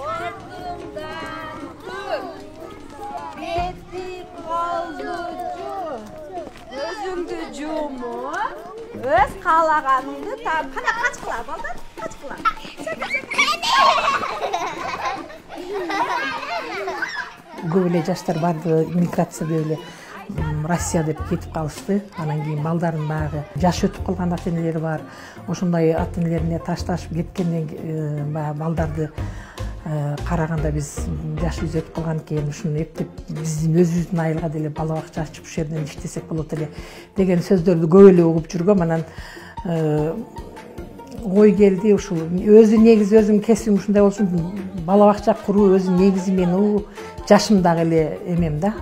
Ardından dur. Beti kaldı cu. Özüңdү жумуп, öz каалаганыңды таап, кана кач кыла, балдар, кач кыла. Көп эле жаштар барды миграция деп эле Россия деп кетип калышты. Анан кийин балдарын баягы жаш өтүп калган ата-энелер бар. Ошондой ата-энелерине ташташып кеткенден баягы балдарды караганда биз жашыбыз өтүп калган экен, ушуну эптеп биздин өзүбүздүн айылга деле бала бакча ачып ушул жерден иштесек болот эле деген сөздөрдү көп эле угуп жүргөм. Анан ой келди, ушул өзү негизи өзүмдүн кесибим ушундай болчу, бала бакча куруу өзү негизи мен жашымдагы эле эмем да.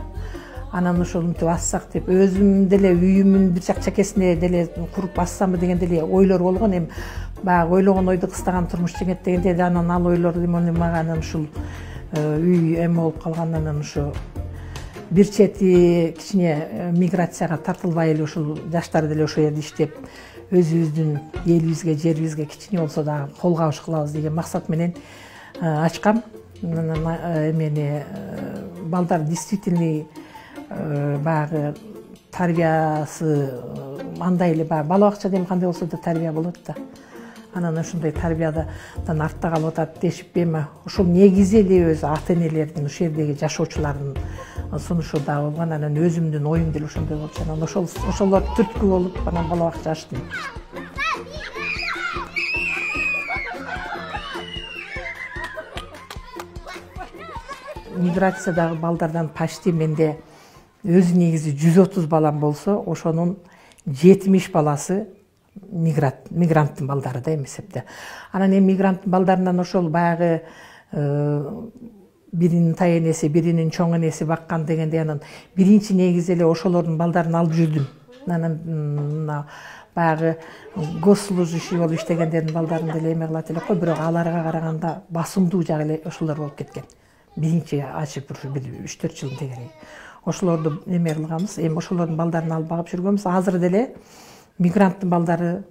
Анан ошентип ассак деп өзүм деле үйүмдүн бир жак чекесине деле куруп ассамбы деген деле ойлор болгон. Эми баягы ойлогон ойду кыстаган турмуш жеңет дегенде анан ал ойлор мага анан ушул үй эме болуп калган. Анан ушу бир чети кичине миграцияга тартылбай эле ушул жаштар деле ошол жерде иштеп өзүбүздүн элибизге, жерибизге кичине болсо дагы кол кабыш кылабыз деген максат менен ачкам. Эмени балдар действительный баягы тарбиясы андай эле баягы бала бакчада эми кандай болсо да тарбия болот да. Анан ошондой тарбиядан артта калып атат дешип эми ошол негизи эле өзү ата-энелердин ушул жердеги жашоочулардын сунушу да болгон. Анан өзүмдүн оюм деле ошондой болчу. Анан ошолор түрткү болуп анан бала бакча ачтым. Миграциядагы балдардан почти менде өзү негизи 130 балам болсо, ошонун 70 баласы мигранттын балдары да эсепте. Анан эми мигранттын балдарынан ошол баягы биринин тай энеси, биринин чоң энеси баккан дегенде анан биринчи негизи эле ошолордун балдарын алып жүрдүм. Анан баягы госслужащий болуп иштегендердин балдарын деле эме кылат элек кой, бирок аларга караганда басымдуу жагы эле ошолор болуп кеткен. Биринчи ачып ушу 3-4 жыл тегерек. Ошолорду эме кылганбыз. Эми ошолордун балдарын алып багып жүргөнбүз. Азыр деле мигранттын балдары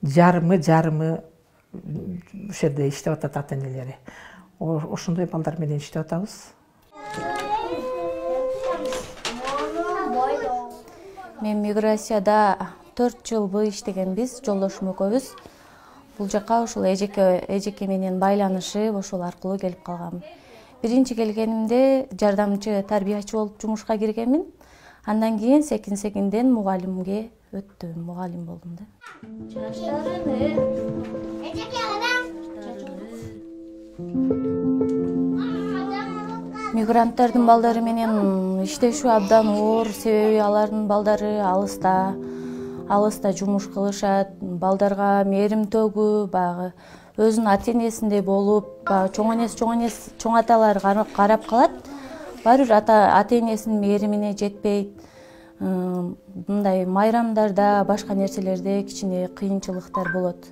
жарымы ушул жерде иштеп атат ата-энелери. Ошондой балдар менен иштеп атабыз. Мен миграцияда 4 жылбы иштегенбиз, жолдошум экөөбүз. Бул жака ушул эжеке менен байланышып, ошол аркылуу келип калгам. Биринчи келгенимде жардамчы тарбиячы болуп жумушка киргенмин. Андан кийин секин-секинден мугалимге өттүм, мугалим болдум да. Мигранттардын балдары менен иштешүү абдан оор, себеби алардын балдары алыста жумуш кылышат, балдарга мээрим төгүү, баягы өзүнүн ата-энесиндей болуп, чоң аталар карап калат. Баары бир ата-энесинин мээримине жетпейт. Мындай майрамдарда, башка нерселерде кичине кыйынчылыктар болот.